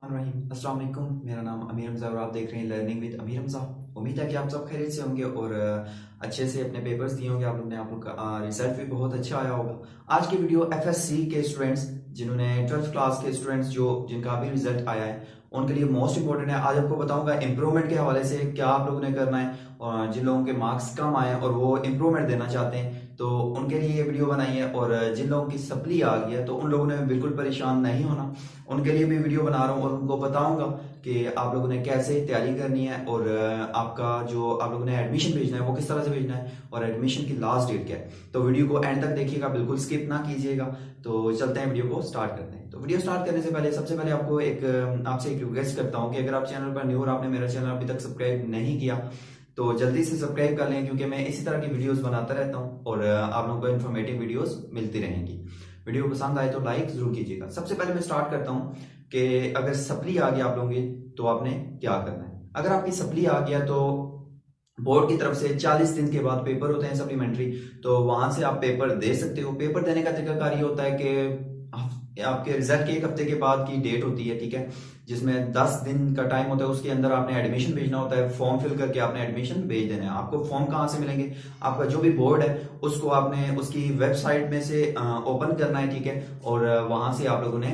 अस्सलाम वालेकुम। मेरा नाम अमीर हमजा और आप देख रहे हैं लर्निंग विद अमीर हमजा। उम्मीद है कि आप सब खैरियत से होंगे और अच्छे से अपने पेपर्स दिए होंगे। आप लोग का रिजल्ट भी बहुत अच्छा आया होगा। आज की वीडियो एफएससी के स्टूडेंट्स जिन्होंने 12th क्लास के स्टूडेंट्स जो जिनका अभी रिजल्ट आया है उनके लिए मोस्ट इंपॉर्टेंट है। आज आपको बताऊंगा इंप्रूवमेंट के हवाले से क्या आप लोगों ने करना है, और जिन लोगों के मार्क्स कम आए और वो इंप्रूवमेंट देना चाहते हैं तो उनके लिए ये वीडियो बनाई है। और जिन लोगों की सप्ली आ गई है तो उन लोगों ने बिल्कुल परेशान नहीं होना, उनके लिए भी वीडियो बना रहा हूँ और उनको बताऊंगा कि आप लोगों ने कैसे तैयारी करनी है और आपका जो आप लोगों ने एडमिशन भेजना है वो किस तरह से भेजना है और एडमिशन की लास्ट डेट क्या है। तो वीडियो को एंड तक देखिएगा, बिल्कुल स्किप ना कीजिएगा। तो चलते हैं वीडियो को स्टार्ट करते हैं। तो वीडियो स्टार्ट करने से पहले सबसे पहले आपको आपसे एक रिक्वेस्ट करता हूँ कि अगर आप चैनल पर न्यू और आपने मेरा चैनल अभी तक सब्सक्राइब नहीं किया तो जल्दी से सब्सक्राइब कर लें, क्योंकि मैं इसी तरह की वीडियोस बनाता रहता हूँ और आप लोगों को इन्फॉर्मेटिव वीडियोस मिलती रहेंगी। वीडियो पसंद आए तो लाइक जरूर कीजिएगा। सबसे पहले मैं स्टार्ट करता हूँ कि अगर सप्ली आ गया आप लोगों की तो आपने क्या करना है। अगर आपकी सप्ली आ गया तो बोर्ड की तरफ से 40 दिन के बाद पेपर होते हैं सप्लीमेंट्री, तो वहां से आप पेपर दे सकते हो। पेपर देने का तरीकाकार ये होता है कि आपके रिजल्ट के एक हफ्ते के बाद की डेट होती है, ठीक है, जिसमें 10 दिन का टाइम होता है। उसके अंदर आपने एडमिशन भेजना होता है, फॉर्म फिल करके आपने एडमिशन भेज देना है। आपको फॉर्म कहाँ से मिलेंगे, आपका जो भी बोर्ड है उसको आपने उसकी वेबसाइट में से ओपन करना है, ठीक है, और वहां से आप लोगों ने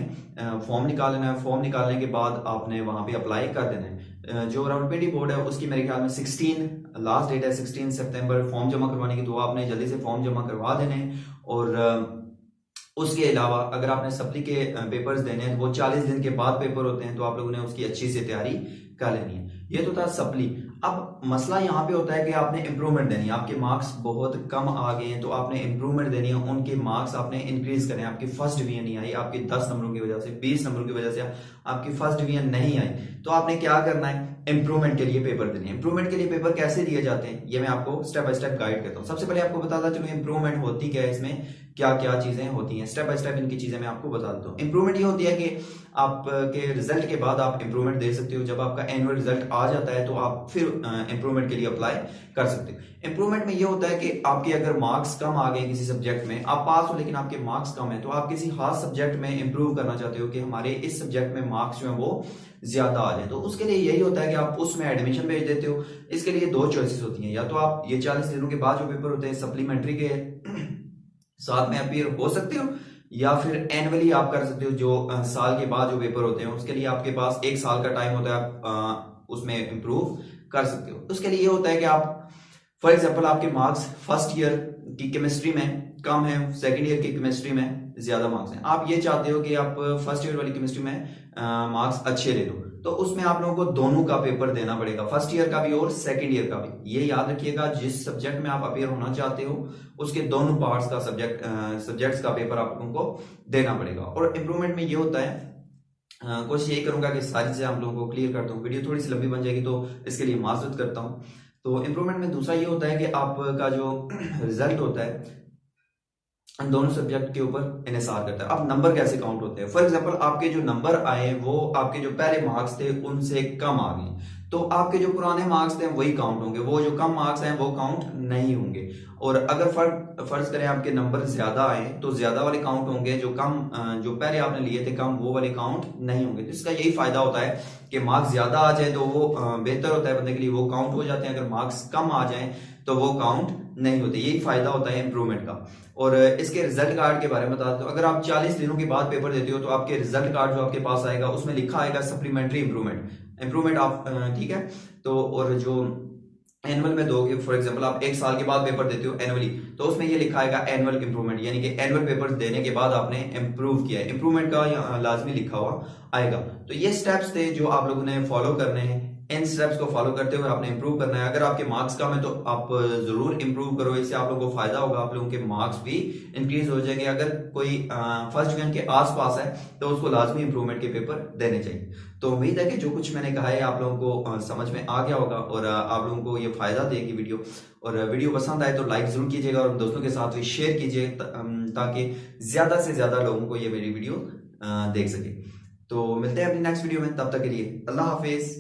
फॉर्म निकाल लेना है। फॉर्म निकालने के बाद आपने वहां पे अप्लाई कर देना है। जो राउलपिंडी बोर्ड है उसकी मेरे ख्याल में 16 लास्ट डेट है, 16 सितंबर फॉर्म जमा करवाने की, तो आपने जल्दी से फॉर्म जमा करवा देने हैं। और उसके अलावा अगर आपने सप्ली के पेपर्स देने हैं तो वो 40 दिन के बाद पेपर होते हैं, तो आप लोगों ने उसकी अच्छी से तैयारी कर लेनी है। ये तो था सप्ली। अब मसला यहाँ पे होता है कि आपने इंप्रूवमेंट देनी है। आपके मार्क्स बहुत कम आ गए हैं तो आपने इंप्रूवमेंट देनी है, उनके मार्क्स आपने इंक्रीज करने हैं। आपकी फर्स्ट डिवीजन नहीं आई, आपकी 10 नंबरों की वजह से, 20 नंबरों की वजह से आपकी फर्स्ट डिवीजन नहीं आई, तो आपने क्या करना है, इंप्रूवमेंट के लिए पेपर देने हैं। इंप्रूवमेंट के लिए पेपर कैसे दिए जाते हैं ये मैं आपको स्टेप बाय स्टेप गाइड करता हूँ। सबसे पहले आपको बताता चलो इंप्रूवमेंट होती क्या है, इसमें क्या क्या चीजें होती हैं, स्टेप बाय स्टेप इनकी चीजें मैं आपको बता देता हूँ। इंप्रूवमेंट ये होती है कि आपके रिजल्ट के बाद आप इंप्रूवमेंट दे सकते हो। जब आपका एनुअल रिजल्ट आ जाता है तो आप फिर इंप्रूवमेंट के लिए अप्लाई कर सकते हो। इंप्रूवमेंट में ये होता है कि आपके अगर मार्क्स कम आ गए किसी सब्जेक्ट में, आप पास हो लेकिन आपके मार्क्स कम है, तो आप किसी खास सब्जेक्ट में इंप्रूव करना चाहते हो कि हमारे इस सब्जेक्ट में मार्क्स जो है वो ज्यादा आ जाए, तो उसके लिए यही होता है कि आप उसमें एडमिशन भेज देते हो। इसके लिए दो चॉइसेस होती हैं, या तो आप ये 40 दिनों के बाद जो पेपर होते हैं सप्लीमेंट्री के साथ में अपीयर हो सकते हो, या फिर एनुअली आप कर सकते हो। जो साल के बाद जो पेपर होते हैं उसके लिए आपके पास एक साल का टाइम होता है, आप उसमें इंप्रूव कर सकते हो। उसके लिए ये होता है कि आप फॉर एग्जाम्पल आपके मार्क्स फर्स्ट ईयर की केमिस्ट्री में कम है, सेकेंड ईयर की केमिस्ट्री में ज्यादा मार्क्स हैं, आप ये चाहते हो कि आप फर्स्ट ईयर वाली केमिस्ट्री में मार्क्स अच्छे ले लो, तो उसमें आप लोगों को दोनों का पेपर देना पड़ेगा, फर्स्ट ईयर का भी और सेकेंड ईयर का भी। ये याद रखिएगा, जिस सब्जेक्ट में आप अपेयर होना चाहते हो उसके दोनों पार्ट्स का सब्जेक्ट्स का पेपर आप लोगों को देना पड़ेगा। और इम्प्रूवमेंट में ये होता है, कोशिश यही करूंगा कि सारी चीजें आप लोगों को क्लियर कर दूं। वीडियो थोड़ी सी लंबी बन जाएगी तो इसके लिए माजरत करता हूं। तो इम्प्रूवमेंट में दूसरा ये होता है कि आपका जो रिजल्ट होता है दोनों सब्जेक्ट के ऊपर इन्हिसार करता है। अब नंबर कैसे काउंट होते हैं, फॉर एग्जांपल आपके जो नंबर आए वो आपके जो पहले मार्क्स थे उनसे कम आ गए, तो आपके जो पुराने मार्क्स थे वही काउंट होंगे, वो जो कम मार्क्स हैं वो काउंट नहीं होंगे। और अगर फर्ज करें आपके नंबर ज्यादा आए तो ज्यादा वाले काउंट होंगे, जो कम जो पहले आपने लिए थे कम वो वाले काउंट नहीं होंगे। तो इसका यही फायदा होता है कि मार्क्स ज्यादा आ जाए तो वो बेहतर होता है बंदे के लिए, वो काउंट हो जाते हैं। अगर मार्क्स कम आ जाए तो वो काउंट नहीं होते, यही फायदा होता है इंप्रूवमेंट का। और इसके रिजल्ट कार्ड के बारे में बता दो, अगर आप 40 दिनों के बाद पेपर देते हो तो आपके रिजल्ट कार्ड जो आपके पास आएगा उसमें लिखा आएगा सप्लीमेंट्री इंप्रूवमेंट आप, ठीक है। तो और जो एनुअल में दोगे, फॉर एग्जांपल आप एक साल के बाद पेपर देते हो एनुअली, तो उसमें ये लिखा आएगा एनुअल इंप्रूवमेंट, यानी कि एनुअल पेपर देने के बाद आपने इंप्रूव किया है, इंप्रूवमेंट का लाजमी लिखा हुआ आएगा। तो ये स्टेप्स थे जो आप लोगों ने फॉलो करने हैं। इन स्टेप्स को फॉलो करते हुए आपने इंप्रूव करना है। अगर आपके मार्क्स कम है तो आप जरूर इंप्रूव करो, इससे आप लोगों को फायदा होगा, आप लोगों के मार्क्स भी इंक्रीज हो जाएंगे। अगर कोई फर्स्ट डिवीजन के आसपास है तो उसको लाजमी इंप्रूवमेंट के पेपर देने चाहिए। तो उम्मीद है कि जो कुछ मैंने कहा है आप लोगों को समझ में आ गया होगा और आप लोगों को ये फायदा देगी वीडियो। और वीडियो पसंद आए तो लाइक जरूर कीजिएगा और दोस्तों के साथ भी शेयर कीजिए ताकि ज्यादा से ज्यादा लोगों को ये मेरी वीडियो देख सके। तो मिलते हैं अपनी नेक्स्ट वीडियो में, तब तक के लिए अल्लाह हाफिज।